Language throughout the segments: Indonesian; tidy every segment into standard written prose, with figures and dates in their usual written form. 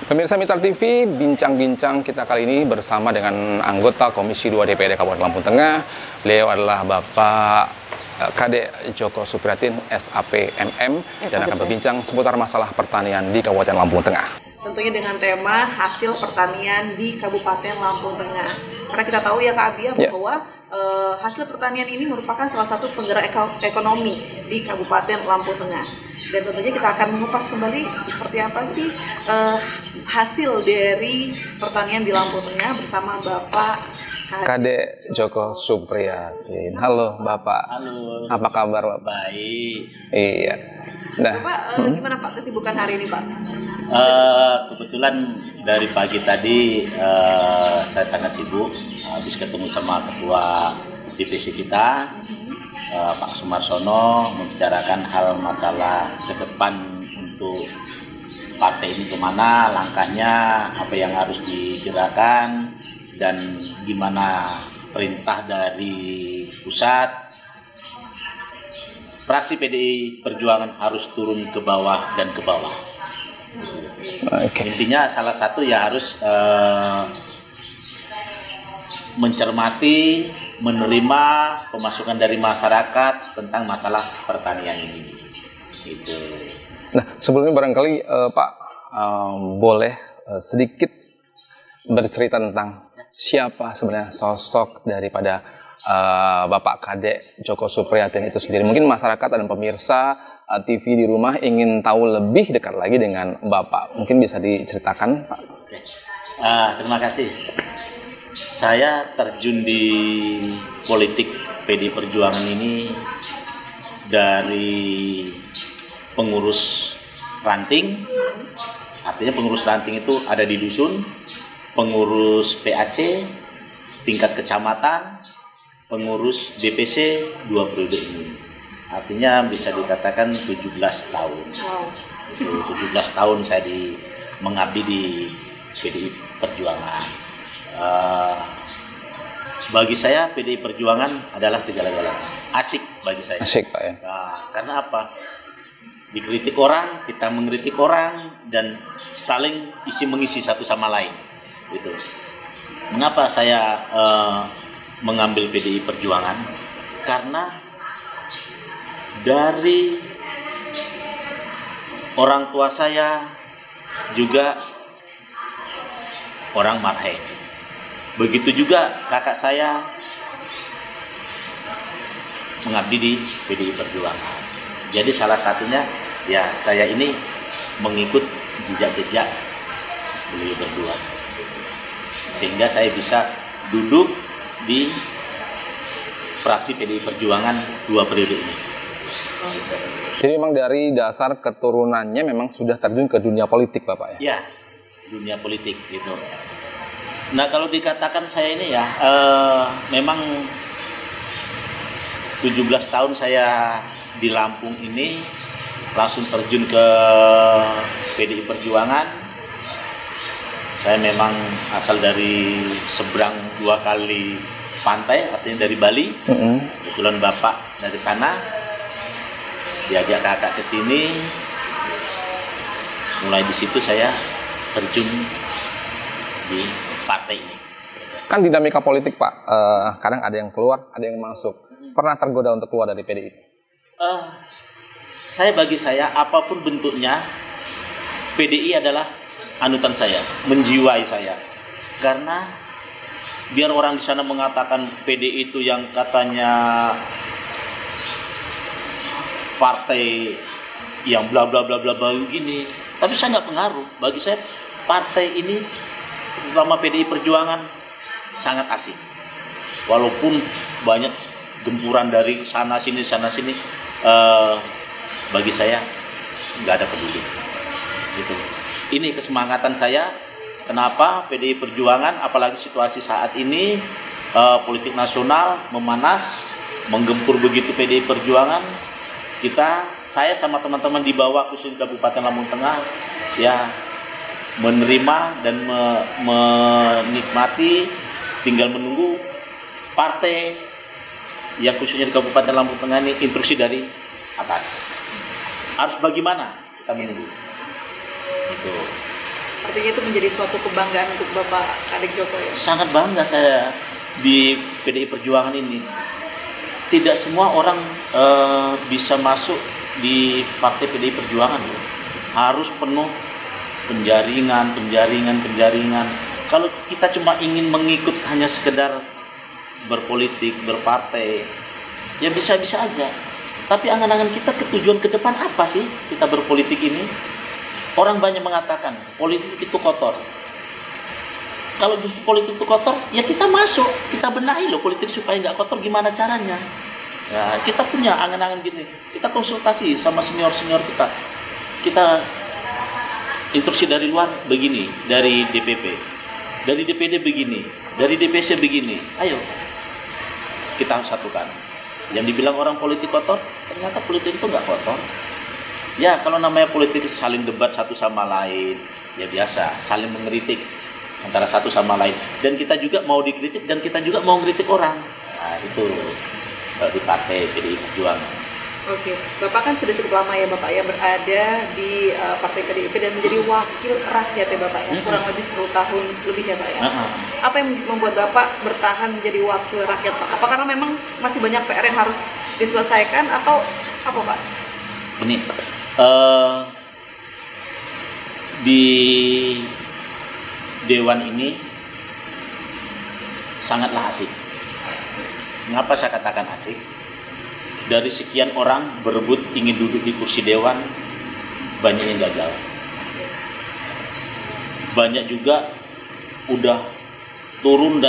Pemirsa Mitra TV, bincang-bincang kita kali ini bersama dengan anggota Komisi 2 DPRD Kabupaten Lampung Tengah. Beliau adalah Bapak Kadek Joko Supriyatin, SAP MM, dan akan berbincang seputar masalah pertanian di Kabupaten Lampung Tengah. Tentunya dengan tema hasil pertanian di Kabupaten Lampung Tengah. Karena kita tahu ya Kak Abia bahwa hasil pertanian ini merupakan salah satu penggerak ekonomi di Kabupaten Lampung Tengah. Dan tentunya kita akan mengupas kembali seperti apa sih hasil dari pertanian di Lampung Tengah bersama Bapak Kadek Joko Supriyatin. Halo Bapak. Halo. Apa kabar Bapak? Baik. Iya. Nah, Bapak, gimana Pak kesibukan hari ini Pak? Kebetulan dari pagi tadi saya sangat sibuk. Habis ketemu sama ketua DPC kita, Pak Sumarsono, membicarakan hal masalah ke depan untuk partai ini kemana, langkahnya, apa yang harus digerakkan, dan gimana perintah dari pusat. Fraksi PDI Perjuangan harus turun ke bawah dan ke bawah. Intinya salah satu ya harus mencermati, menerima pemasukan dari masyarakat tentang masalah pertanian ini. Gitu. Nah, sebelumnya barangkali Pak boleh sedikit bercerita tentang siapa sebenarnya sosok daripada Bapak Kadek Joko Supriyatin itu sendiri. Mungkin masyarakat dan pemirsa TV di rumah ingin tahu lebih dekat lagi dengan Bapak. Mungkin bisa diceritakan, Pak? Oke. Terima kasih. Saya terjun di politik PDI Perjuangan ini dari pengurus ranting. Artinya pengurus ranting itu ada di dusun, pengurus PAC tingkat kecamatan, pengurus DPC 2 periode ini. Artinya bisa dikatakan 17 tahun. 17 tahun saya mengabdi di PDI Perjuangan. Bagi saya PDI Perjuangan adalah segala-galanya. Asik bagi saya. Asik Pak ya. Nah, karena apa? Dikritik orang, kita mengkritik orang, dan saling mengisi satu sama lain. Gitu. Mengapa saya mengambil PDI Perjuangan? Karena dari orang tua saya juga orang Marhe. Begitu juga kakak saya mengabdi di PDI Perjuangan. Jadi salah satunya ya saya ini mengikut jejak-jejak beliau berdua. Sehingga saya bisa duduk di fraksi PDI Perjuangan 2 periode ini. Jadi memang dari dasar keturunannya memang sudah terjun ke dunia politik Bapak ya? Ya, dunia politik gitu. Nah kalau dikatakan saya ini ya memang 17 tahun saya di Lampung ini langsung terjun ke PDI Perjuangan. Saya memang asal dari seberang 2 kali pantai, artinya dari Bali. Kebetulan bapak dari sana, diajak kakak ke sini. Mulai di situ saya terjun di partai ini. Kan dinamika politik Pak, kadang ada yang keluar, ada yang masuk. Pernah tergoda untuk keluar dari PDI? Bagi saya apapun bentuknya, PDI adalah anutan saya, menjiwai saya. Karena biar orang di sana mengatakan PDI itu yang katanya partai yang bla bla bla bla begini, tapi saya nggak pengaruh. Bagi saya partai ini, terutama PDI Perjuangan, sangat asik. Walaupun banyak gempuran dari sana sini, bagi saya nggak ada peduli. Gitu. Ini kesemangatan saya. Kenapa PDI Perjuangan, apalagi situasi saat ini politik nasional memanas, menggempur begitu PDI Perjuangan. Saya sama teman-teman di bawah khusus Kabupaten Lampung Tengah ya menerima dan menikmati, tinggal menunggu partai yang khususnya di Kabupaten Lampung Tengah ini instruksi dari atas. Harus bagaimana kita menunggu. Gitu. Artinya itu menjadi suatu kebanggaan untuk Bapak Kadek Joko ya? Sangat bangga saya di PDI Perjuangan ini. Tidak semua orang bisa masuk di partai PDI Perjuangan. Harus penuh penjaringan. Kalau kita cuma ingin mengikut hanya sekedar berpolitik, berpartai, ya bisa-bisa aja. Tapi angan-angan kita ke tujuan ke depan apa sih kita berpolitik ini? Orang banyak mengatakan politik itu kotor. Kalau justru politik itu kotor, ya kita masuk, kita benahi loh politik supaya nggak kotor. Gimana caranya? Ya, kita punya angan-angan gini. Kita konsultasi sama senior-senior kita. Kita instruksi dari luar begini, dari DPP, dari DPD begini, dari DPC begini. Ayo, kita satukan. Yang dibilang orang politik kotor, ternyata politik itu nggak kotor. Ya, kalau namanya politik saling debat satu sama lain, ya biasa, saling mengkritik antara satu sama lain. Dan kita juga mau dikritik dan kita juga mau ngeritik orang. Nah, itu di partai PDI Perjuangan. Oke, Bapak kan sudah cukup lama ya Bapak ya berada di Partai PDIP dan menjadi wakil rakyat ya Bapak ya, kurang lebih 10 tahun lebih ya Pak ya. Apa yang membuat Bapak bertahan menjadi wakil rakyat Pak? Apa karena memang masih banyak PR yang harus diselesaikan atau apa Pak? Ini di Dewan ini sangatlah asik. Mengapa saya katakan asik? Dari sekian orang berebut ingin duduk di kursi dewan, banyak yang gagal. Banyak juga udah turun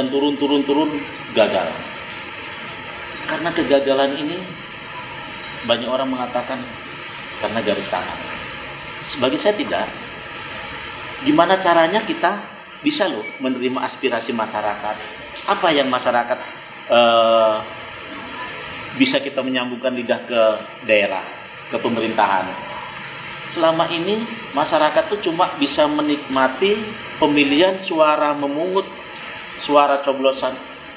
gagal. Karena kegagalan ini banyak orang mengatakan karena garis tangan. Bagi saya tidak. Gimana caranya kita bisa loh menerima aspirasi masyarakat? Apa yang masyarakat bisa kita menyambungkan lidah ke daerah, ke pemerintahan. Selama ini masyarakat tuh cuma bisa menikmati pemilihan suara memungut, suara coblosan,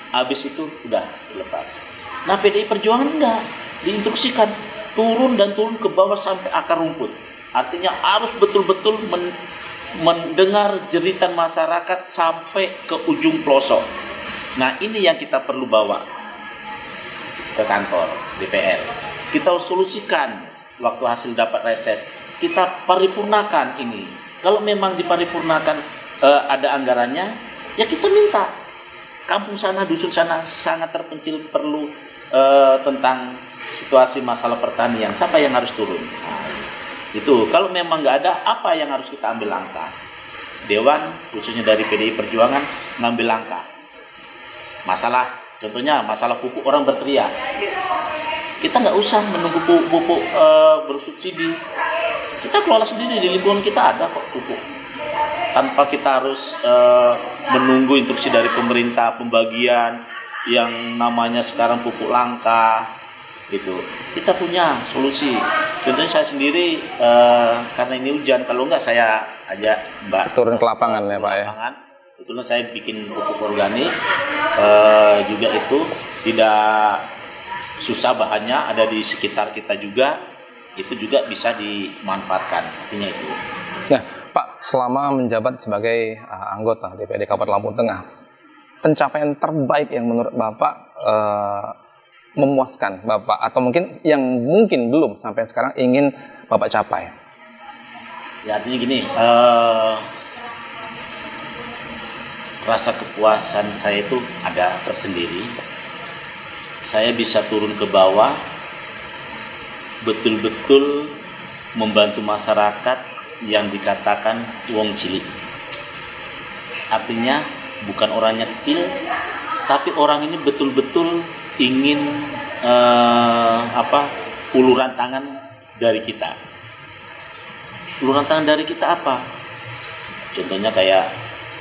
habis itu udah lepas. Nah PDI Perjuangan enggak, diinstruksikan turun ke bawah sampai akar rumput. Artinya harus betul-betul mendengar jeritan masyarakat sampai ke ujung pelosok. Nah ini yang kita perlu bawa ke kantor DPR. Kita solusikan waktu hasil dapat reses. Kita paripurnakan ini. Kalau memang diparipurnakan ada anggarannya, ya kita minta. Kampung sana, dusun sana sangat terpencil, perlu tentang situasi masalah pertanian. Siapa yang harus turun? Nah, itu. Kalau memang nggak ada, apa yang harus kita ambil langkah? Dewan, khususnya dari PDI Perjuangan, ngambil langkah. Contohnya masalah pupuk, orang berteriak. Kita nggak usah menunggu pupuk bersubsidi. Kita kelola sendiri, di lingkungan kita ada kok pupuk. Tanpa kita harus menunggu instruksi dari pemerintah, pembagian yang namanya sekarang pupuk langka. Gitu. Kita punya solusi. Contohnya saya sendiri, karena ini hujan, kalau nggak saya ajak Mbak turun ke lapangan ya Pak ya. Kebetulan saya bikin pupuk organik, juga itu tidak susah, bahannya ada di sekitar kita juga, itu juga bisa dimanfaatkan, artinya itu. Nah Pak, selama menjabat sebagai anggota DPRD Kabupaten Lampung Tengah, pencapaian terbaik yang menurut Bapak memuaskan Bapak, atau mungkin yang mungkin belum sampai sekarang ingin Bapak capai? Ya artinya gini, rasa kepuasan saya itu ada tersendiri. Saya bisa turun ke bawah, betul-betul membantu masyarakat yang dikatakan wong cilik. Artinya bukan orangnya kecil, tapi orang ini betul-betul ingin uluran tangan dari kita. Uluran tangan dari kita apa? Contohnya kayak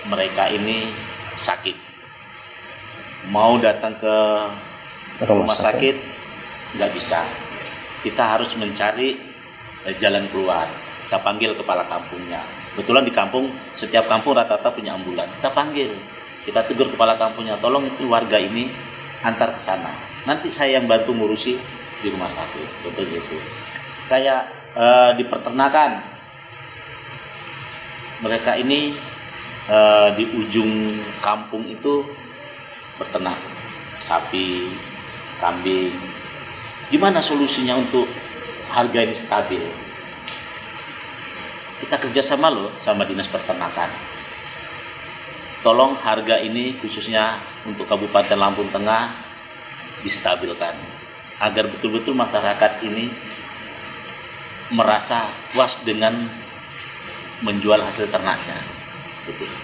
mereka ini sakit, mau datang ke rumah sakit nggak bisa. Kita harus mencari jalan keluar. Kita panggil kepala kampungnya. Kebetulan di kampung, setiap kampung rata-rata punya ambulan. Kita panggil, kita tegur kepala kampungnya, tolong itu warga ini antar ke sana. Nanti saya yang bantu ngurusi di rumah sakit. Contohnya itu. Kayak di peternakan, mereka ini di ujung kampung itu berternak sapi, kambing. Gimana solusinya untuk harga ini stabil? Kita kerjasama loh sama Dinas Peternakan. Tolong harga ini khususnya untuk Kabupaten Lampung Tengah distabilkan agar betul-betul masyarakat ini merasa puas dengan menjual hasil ternaknya.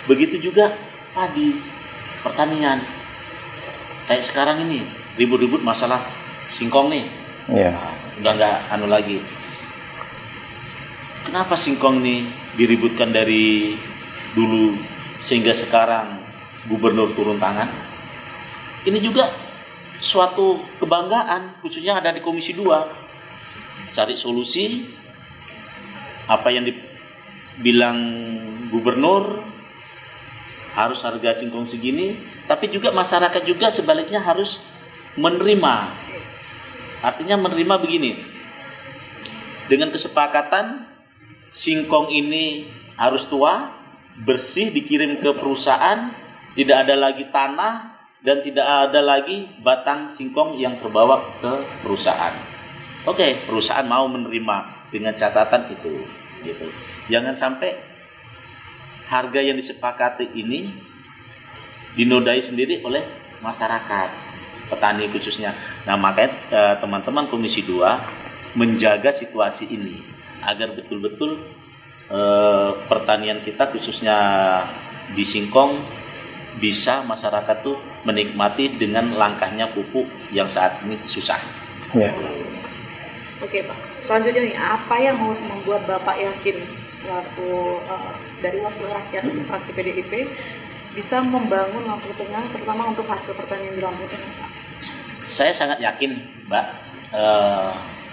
Begitu juga padi, pertanian. Kayak sekarang ini ribut-ribut masalah singkong nih. Udah nggak anu lagi. Kenapa singkong nih diributkan dari dulu sehingga sekarang gubernur turun tangan? Ini juga suatu kebanggaan khususnya ada di Komisi 2. Cari solusi apa yang dibilang gubernur harus harga singkong segini, tapi juga masyarakat juga sebaliknya harus menerima. Artinya menerima begini, dengan kesepakatan singkong ini harus tua, bersih, dikirim ke perusahaan, tidak ada lagi tanah dan tidak ada lagi batang singkong yang terbawa ke perusahaan. Oke, perusahaan mau menerima dengan catatan itu, gitu. Jangan sampai harga yang disepakati ini dinodai sendiri oleh masyarakat, petani khususnya. Nah, makanya teman-teman Komisi 2 menjaga situasi ini agar betul-betul pertanian kita khususnya di singkong bisa masyarakat tuh menikmati dengan langkahnya pupuk yang saat ini susah. Ya. Oke Pak, selanjutnya nih, apa yang membuat Bapak yakin selaku dari wakil rakyat fraksi PDIP bisa membangun Lampung Tengah, terutama untuk hasil pertanian di Lampung Tengah, Pak? Saya sangat yakin, Mbak,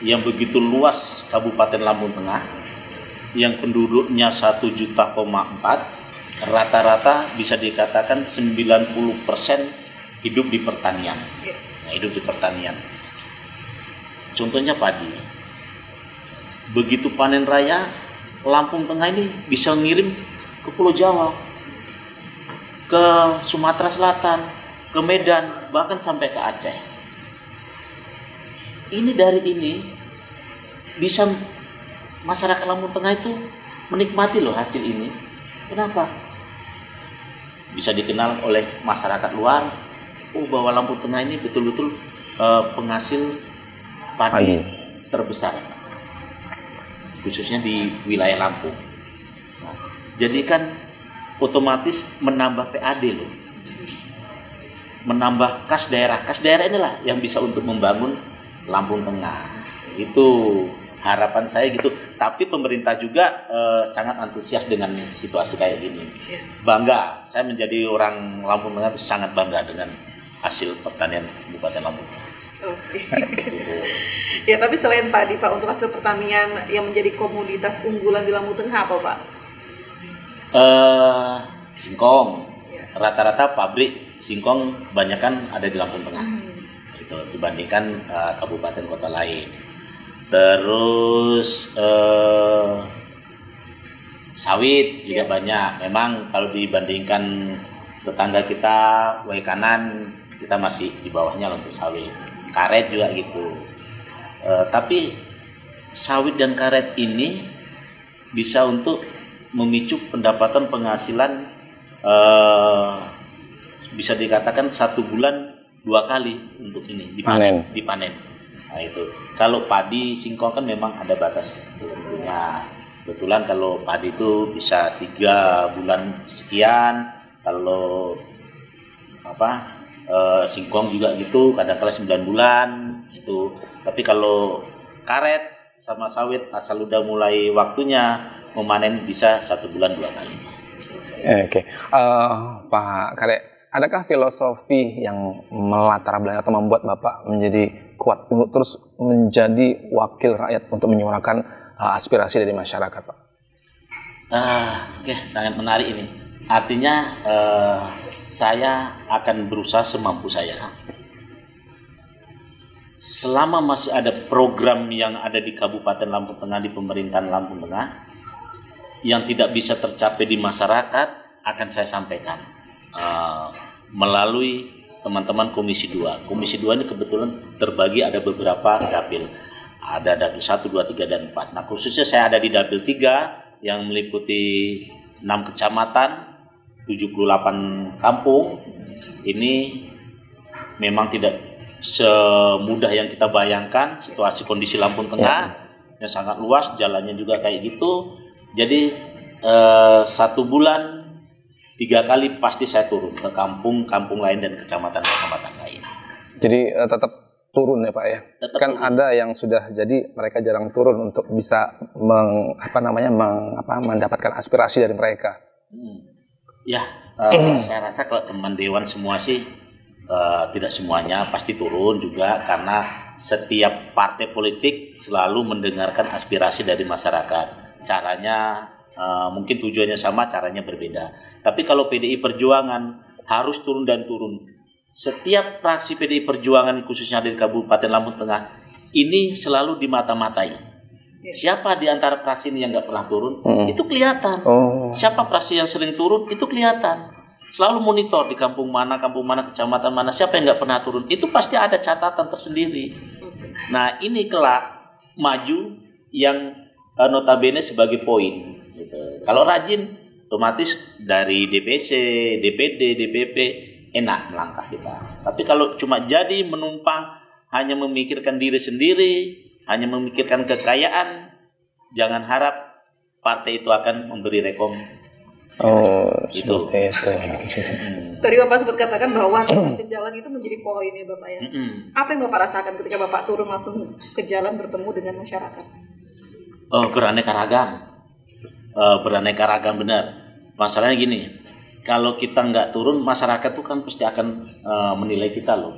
yang begitu luas Kabupaten Lampung Tengah, yang penduduknya 1,4 juta, rata-rata bisa dikatakan 90% hidup di pertanian. Nah, hidup di pertanian. Contohnya padi. Begitu panen raya, Lampung Tengah ini bisa ngirim ke Pulau Jawa, ke Sumatera Selatan, ke Medan, bahkan sampai ke Aceh. Ini dari ini bisa masyarakat Lampung Tengah itu menikmati loh hasil ini. Kenapa? Bisa dikenal oleh masyarakat luar, bahwa Lampung Tengah ini betul-betul penghasil padi terbesar, khususnya di wilayah Lampung. Nah, jadi kan otomatis menambah PAD loh, menambah kas daerah. Kas daerah inilah yang bisa untuk membangun Lampung Tengah. Itu harapan saya gitu. Tapi pemerintah juga sangat antusias dengan situasi kayak gini. Bangga, saya menjadi orang Lampung Tengah itu sangat bangga dengan hasil pertanian Kabupaten Lampung. Oke. Ya, tapi selain padi Pak, untuk hasil pertanian yang menjadi komoditas unggulan di Lampung Tengah apa Pak? Singkong. Rata-rata pabrik singkong kebanyakan ada di Lampung Tengah. Itu dibandingkan kabupaten kota lain. Terus sawit juga banyak. Memang kalau dibandingkan tetangga kita, Waikanan, kita masih di bawahnya untuk sawit. Karet juga gitu. Tapi sawit dan karet ini bisa untuk memicu pendapatan penghasilan, bisa dikatakan 1 bulan 2 kali untuk ini dipanen. Nah itu. Kalau padi singkong kan memang ada batas tentunya. Kebetulan kalau padi itu bisa 3 bulan sekian. Kalau singkong juga gitu, kadang-kala 9 bulan itu. Tapi kalau karet sama sawit asal udah mulai waktunya memanen bisa 1 bulan 2 kali. Oke. Pak Kadek, adakah filosofi yang melatar belakang atau membuat Bapak menjadi kuat untuk terus menjadi wakil rakyat untuk menyuarakan aspirasi dari masyarakat, Pak? Oke, sangat menarik ini. Artinya saya akan berusaha semampu saya. Selama masih ada program yang ada di Kabupaten Lampung Tengah, di pemerintahan Lampung Tengah, yang tidak bisa tercapai di masyarakat akan saya sampaikan melalui teman-teman Komisi 2. Komisi 2 ini kebetulan terbagi ada beberapa dapil. Ada dapil 1, 2, 3, dan 4. Nah, khususnya saya ada di dapil 3 yang meliputi 6 kecamatan, 78 kampung. Ini memang tidak semudah yang kita bayangkan. Situasi kondisi Lampung Tengah yang sangat luas, jalannya juga kayak gitu. Jadi 1 bulan 3 kali pasti saya turun ke kampung-kampung lain dan kecamatan-kecamatan lain. Jadi tetap turun ya Pak ya. Tetap kan turun. ada yang sudah jadi mereka jarang turun untuk bisa mendapatkan aspirasi dari mereka. Ya, saya rasa kalau teman dewan semua sih tidak semuanya pasti turun juga, karena setiap partai politik selalu mendengarkan aspirasi dari masyarakat. Caranya mungkin tujuannya sama, caranya berbeda. Tapi kalau PDI Perjuangan harus turun dan turun. Setiap fraksi PDI Perjuangan khususnya di Kabupaten Lampung Tengah ini selalu dimata-matai. Siapa di antara fraksi ini yang nggak pernah turun? Itu kelihatan. Siapa fraksi yang sering turun? Itu kelihatan. Selalu monitor di kampung mana, kecamatan mana, siapa yang nggak pernah turun. Itu pasti ada catatan tersendiri. Nah, ini kelak maju yang notabene sebagai poin. Gitu. Kalau rajin, otomatis dari DPC, DPD, DPP enak melangkah kita. Tapi kalau cuma jadi menumpang, hanya memikirkan diri sendiri, hanya memikirkan kekayaan, jangan harap partai itu akan memberi rekom. Itu. Tadi Bapak sempat katakan bahwa ke jalan itu menjadi poin ya Bapak ya. Apa yang Bapak rasakan ketika Bapak turun langsung ke jalan bertemu dengan masyarakat? Beraneka ragam. Beraneka ragam benar. Masalahnya gini, kalau kita nggak turun, masyarakat tuh kan pasti akan menilai kita loh.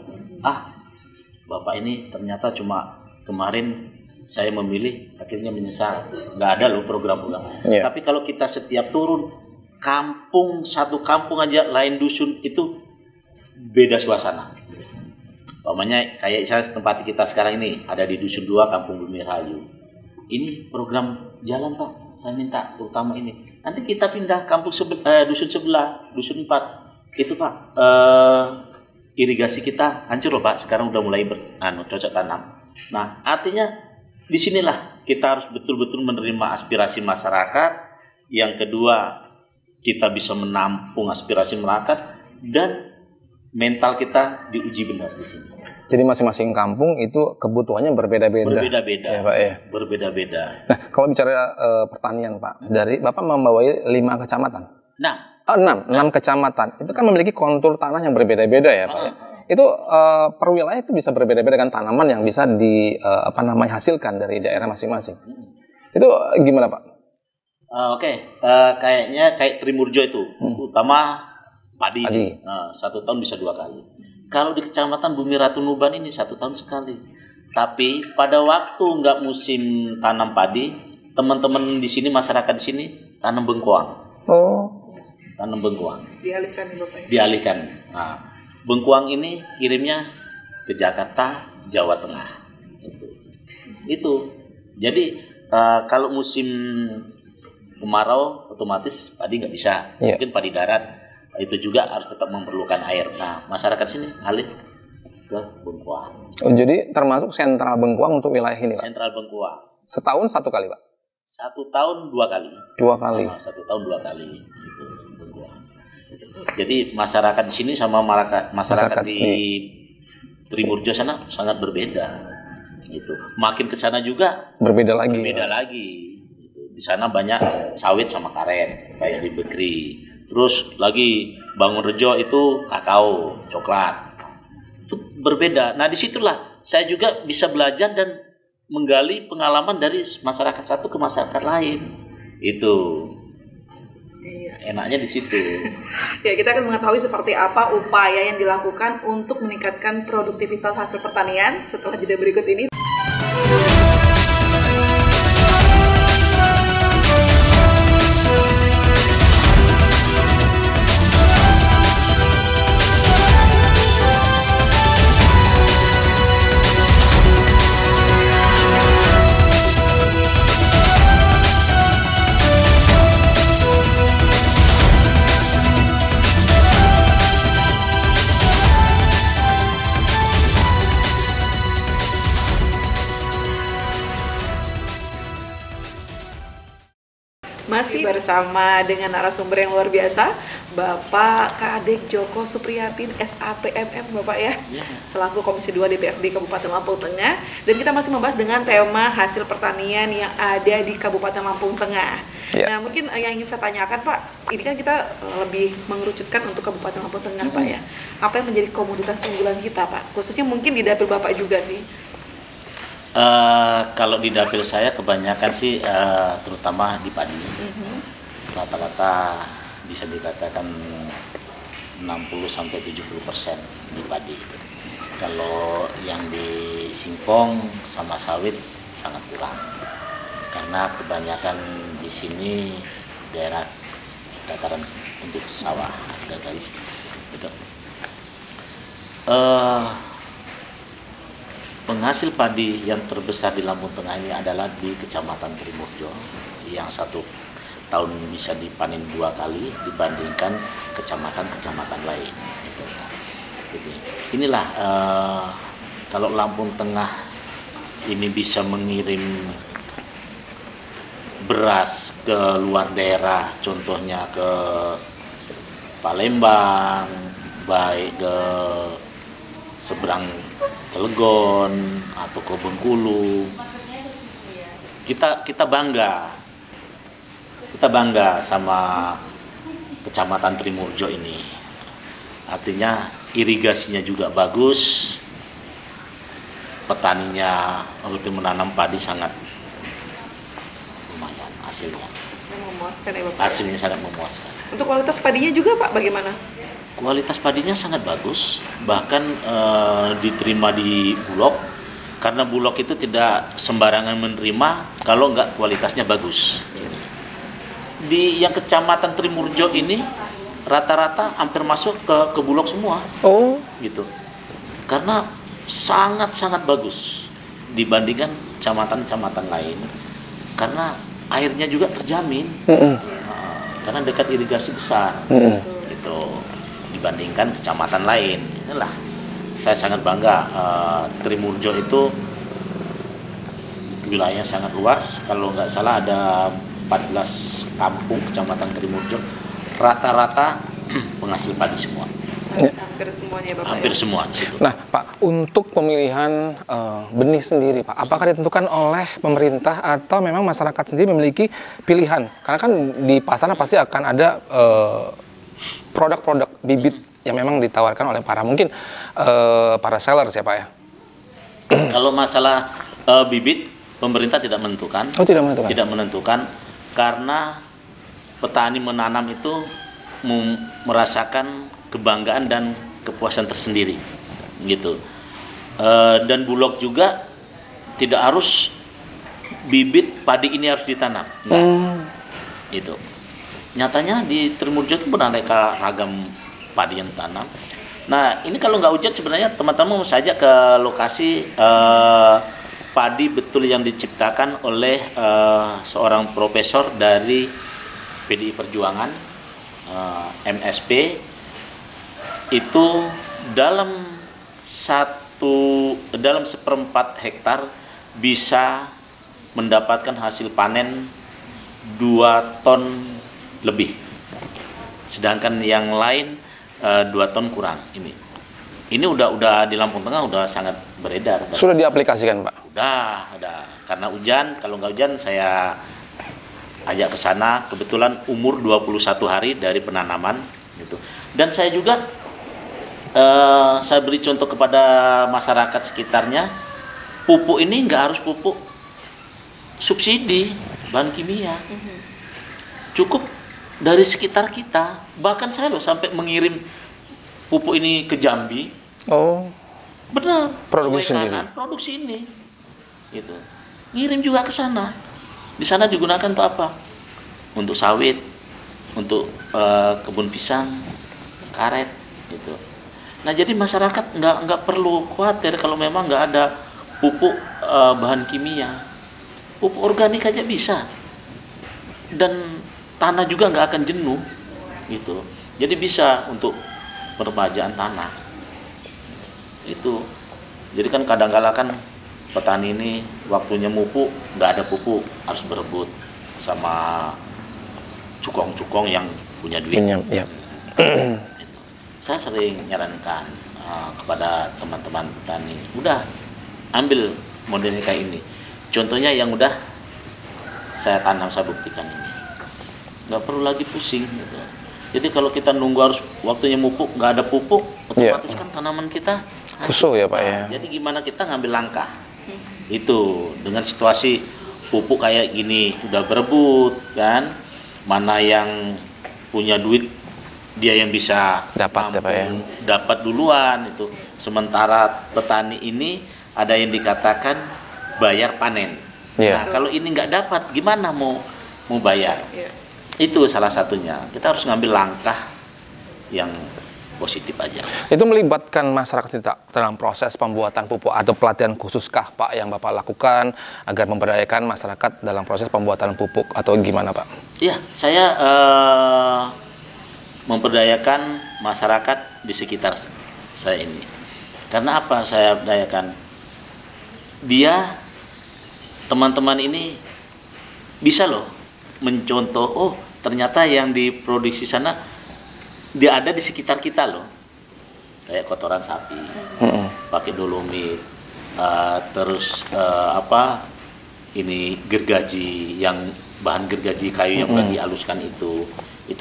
Bapak ini ternyata cuma kemarin saya memilih, akhirnya menyesal. Nggak ada loh program-program. Tapi kalau kita setiap turun, satu kampung aja lain dusun, itu beda suasana. Umpamanya kayak saya tempat kita sekarang ini, ada di dusun 2 Kampung Bumi Rahayu. Ini program jalan Pak, saya minta terutama ini. Nanti kita pindah dusun sebelah, dusun 4. Itu Pak, irigasi kita hancur loh Pak, sekarang udah mulai cocok tanam. Nah, artinya disinilah kita harus betul-betul menerima aspirasi masyarakat. Yang kedua, kita bisa menampung aspirasi masyarakat dan mental kita diuji benar di sini. Jadi masing-masing kampung itu kebutuhannya berbeda-beda. Berbeda-beda. Ya, Pak, ya. Berbeda-beda. Nah, kalau bicara pertanian, Pak, dari Bapak membawai 5 kecamatan. 6 kecamatan. Itu kan memiliki kontur tanah yang berbeda-beda ya, Pak. Ya. Itu per wilayah itu bisa berbeda-beda dengan tanaman yang bisa hasilkan dari daerah masing-masing. Itu gimana, Pak? Kayaknya kayak Trimurjo itu, utama padi. 1 tahun bisa 2 kali. Kalau di Kecamatan Bumi Ratu Nuban ini 1 tahun sekali. Tapi pada waktu nggak musim tanam padi, teman-teman di sini, masyarakat di sini tanam bengkoang. Tanam bengkoang. Dialihkan. Nah, bengkoang ini kirimnya ke Jakarta, Jawa Tengah. Itu. Jadi kalau musim kemarau otomatis padi nggak bisa, mungkin padi darat itu juga harus tetap memerlukan air. Nah, masyarakat sini alih ke Bengkuang. Jadi termasuk sentral Bengkuang untuk wilayah ini, Pak? Sentral Bengkuang. Setahun 1 kali, Pak? 1 tahun 2 kali. 2 kali. 1 tahun 2 kali. Itu Bengkuang. Jadi masyarakat di sini sama masyarakat di Trimurjo sana sangat berbeda. Itu. Makin ke sana juga berbeda lagi. Di sana banyak sawit sama karet kayak di Bekri. Terus lagi Bangunrejo itu kakao, coklat. Itu berbeda. Nah, disitulah saya juga bisa belajar dan menggali pengalaman dari masyarakat satu ke masyarakat lain. Itu. Enaknya di situ. Ya, kita akan mengetahui seperti apa upaya yang dilakukan untuk meningkatkan produktivitas hasil pertanian setelah jeda berikut ini. Masih bersama dengan narasumber yang luar biasa, Bapak Kadek Joko Supriyatin SAPMM, Bapak ya, selaku Komisi 2 DPRD Kabupaten Lampung Tengah. Dan kita masih membahas dengan tema hasil pertanian yang ada di Kabupaten Lampung Tengah. Nah, mungkin yang ingin saya tanyakan, Pak, ini kan kita lebih mengerucutkan untuk Kabupaten Lampung Tengah, Pak ya. Apa yang menjadi komoditas unggulan kita, Pak? Khususnya mungkin di dapil Bapak juga sih. Kalau di dapil saya kebanyakan sih terutama di padi. Rata-rata bisa dikatakan 60-70% di padi. Kalau yang di singkong sama sawit sangat kurang. Karena kebanyakan di sini daerah dataran untuk sawah dan garis gitu. Penghasil padi yang terbesar di Lampung Tengah ini adalah di Kecamatan Trimurjo, yang satu tahun bisa dipanen 2 kali dibandingkan kecamatan-kecamatan lain. Jadi inilah kalau Lampung Tengah ini bisa mengirim beras ke luar daerah, contohnya ke Palembang, baik ke seberang Cilegon atau ke Bengkulu, kita bangga sama Kecamatan Trimurjo ini. Artinya irigasinya juga bagus, petaninya waktu menanam padi sangat lumayan hasilnya. Memuaskan ya, Bapak. Hasilnya sangat memuaskan. Untuk kualitas padinya juga, Pak, bagaimana? Kualitas padinya sangat bagus, bahkan diterima di Bulog, karena Bulog itu tidak sembarangan menerima kalau nggak kualitasnya bagus. Di yang Kecamatan Trimurjo ini rata-rata hampir masuk ke Bulog semua. Oh, Gitu. Karena sangat-sangat bagus dibandingkan kecamatan-kecamatan lain, karena airnya juga terjamin. Karena dekat irigasi besar. Gitu. Dibandingkan kecamatan lain. Inilah saya sangat bangga. Trimurjo itu wilayahnya sangat luas, kalau nggak salah ada 14 kampung kecamatan Trimurjo, rata-rata penghasil padi semua. Hampir semuanya, Bapak. Hampir ya? semua di situ. nah Pak, untuk pemilihan benih sendiri, Pak, apakah ditentukan oleh pemerintah atau memang masyarakat sendiri memiliki pilihan? Karena kan di pasaran pasti akan ada produk-produk bibit yang memang ditawarkan oleh para seller ya, Pak ya. Kalau masalah bibit, pemerintah tidak menentukan. Oh, tidak menentukan. Tidak menentukan, karena petani menanam itu merasakan kebanggaan dan kepuasan tersendiri, gitu. Dan Bulog juga tidak harus bibit padi ini harus ditanam, enggak. Gitu. Nyatanya di Trimurjo itu beraneka ragam padi yang tanam. Nah, ini kalau nggak hujan sebenarnya teman-teman mau saja ke lokasi padi betul yang diciptakan oleh seorang profesor dari PDI Perjuangan, MSP. Itu dalam 1/4 hektar bisa mendapatkan hasil panen 2 ton lebih, sedangkan yang lain 2 ton kurang. Ini udah di Lampung Tengah udah sangat beredar. Sudah diaplikasikan, Pak? Udah. Karena hujan, kalau nggak hujan saya ajak ke sana. Kebetulan umur 21 hari dari penanaman, gitu. Dan saya juga saya beri contoh kepada masyarakat sekitarnya, pupuk ini nggak harus pupuk subsidi bahan kimia, cukup dari sekitar kita. Bahkan saya loh sampai mengirim pupuk ini ke Jambi. Oh, Benar. Produksi Oleh sendiri. kanan, produksi ini, gitu. Ngirim juga ke sana. Di sana digunakan untuk apa? Untuk sawit, untuk kebun pisang, karet, gitu. Nah, jadi masyarakat nggak perlu khawatir kalau memang nggak ada pupuk bahan kimia. Pupuk organik aja bisa. Dan tanah juga nggak akan jenuh, gitu. Jadi bisa untuk peremajaan tanah. Itu. Jadi kan kadang-kala kan petani ini waktunya mupuk, nggak ada pupuk, harus berebut sama cukong-cukong yang punya duit. Ya. Itu. Saya sering nyarankan kepada teman-teman petani, udah ambil modelnya kayak ini. Contohnya yang udah saya tanam, saya buktikan ini. Nggak perlu lagi pusing. Gitu. Jadi kalau kita nunggu harus waktunya mupuk, nggak ada pupuk, otomatis kan tanaman kita kusut ya Pak ya. Jadi gimana kita ngambil langkah? Itu dengan situasi pupuk kayak gini udah berebut kan, mana yang punya duit dia yang bisa Dapat ya, Pak ya. dapat duluan itu. Sementara petani ini ada yang dikatakan bayar panen. Iya. Nah kalau ini nggak dapat, gimana mau bayar? Itu salah satunya. Kita harus ngambil langkah yang positif aja. Itu melibatkan masyarakat tidak dalam proses pembuatan pupuk atau pelatihan khususkah Pak yang Bapak lakukan agar memberdayakan masyarakat dalam proses pembuatan pupuk atau gimana Pak? Iya, saya memberdayakan masyarakat di sekitar saya ini. Karena apa saya berdayakan? Dia, teman-teman ini bisa loh mencontoh, oh ternyata yang diproduksi sana dia ada di sekitar kita loh, kayak kotoran sapi, pakai dolomit, terus ini gergaji, yang bahan gergaji kayu yang udah dihaluskan itu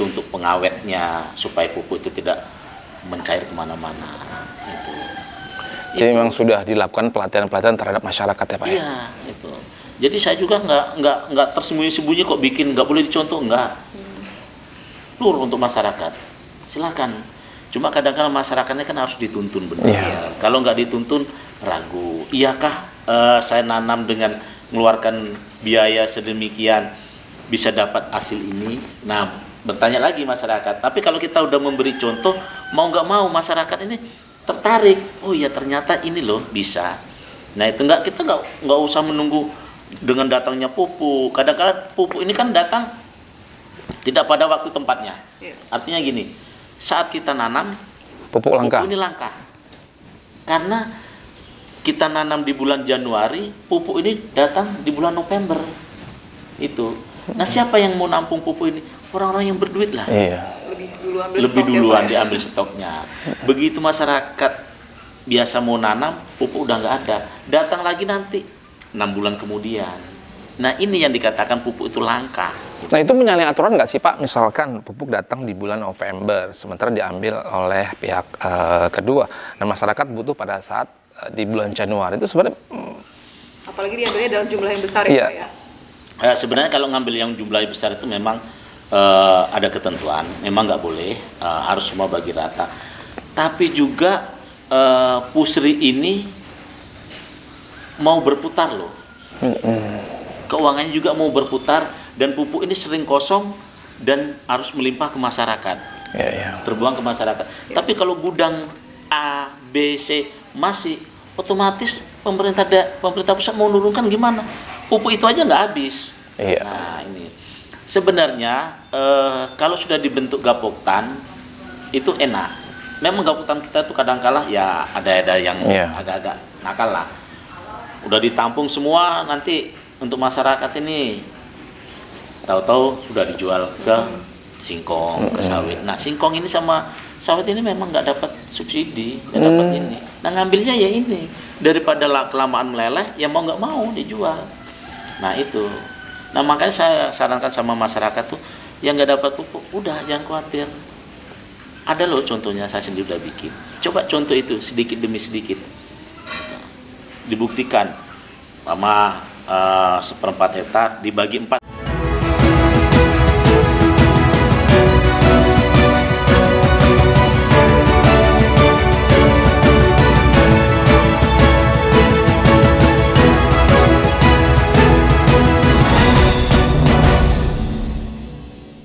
untuk pengawetnya supaya pupuk itu tidak mencair kemana-mana. Jadi memang sudah dilakukan pelatihan-pelatihan terhadap masyarakat ya Pak? Iya, itu. Jadi saya juga nggak tersembunyi-sembunyi kok bikin nggak boleh dicontoh, nggak. Lur untuk masyarakat. Silakan. Cuma kadang-kadang masyarakatnya kan harus dituntun benar. Yeah. Kalau nggak dituntun ragu. Iyakah saya nanam dengan mengeluarkan biaya sedemikian bisa dapat hasil ini? Nah, bertanya lagi masyarakat. Tapi kalau kita udah memberi contoh, mau nggak mau masyarakat ini tertarik. Oh iya ternyata ini loh bisa. Nah itu kita nggak usah menunggu dengan datangnya pupuk. Kadang-kadang pupuk ini kan datang tidak pada waktu tempatnya. Yeah. Artinya gini. Saat kita nanam pupuk langka. Pupuk ini langka. Karena kita nanam di bulan Januari, pupuk ini datang di bulan November. Itu. Nah, siapa yang mau nampung pupuk ini? Orang-orang yang berduit lah. Iya. Lebih duluan diambil stoknya. Begitu masyarakat biasa mau nanam, pupuk udah nggak ada. Datang lagi nanti 6 bulan kemudian. Nah, ini yang dikatakan pupuk itu langka. Nah itu menyalahi aturan nggak sih Pak? Misalkan pupuk datang di bulan November, sementara diambil oleh pihak kedua, dan masyarakat butuh pada saat di bulan Januari itu sebenarnya. Apalagi diambilnya dalam jumlah yang besar ya Pak ya? Sebenarnya kalau ngambil yang jumlah besar itu memang ada ketentuan, memang nggak boleh, harus semua bagi rata. Tapi juga pusri ini mau berputar loh. Keuangannya juga mau berputar. Dan pupuk ini sering kosong dan harus melimpah ke masyarakat, terbuang ke masyarakat. Tapi kalau gudang A, B, C masih, otomatis pemerintah pusat mau nurunkan gimana? Pupuk itu aja nggak habis. Nah ini sebenarnya kalau sudah dibentuk Gapoktan itu enak. Memang Gapoktan kita tuh kadang-kala ya ada yang agak-agak nakal lah. Udah ditampung semua, nanti untuk masyarakat ini tahu-tahu sudah dijual ke singkong, ke sawit. Nah, singkong ini sama sawit ini memang nggak dapat subsidi, nggak dapat ini. Nah, ngambilnya ya ini daripada kelamaan meleleh, ya mau nggak mau dijual. Nah itu. Nah makanya saya sarankan sama masyarakat tuh yang nggak dapat pupuk, udah jangan khawatir. Ada loh contohnya, saya sendiri udah bikin. Coba contoh itu sedikit demi sedikit. Dibuktikan sama 1/4 hektar dibagi 4.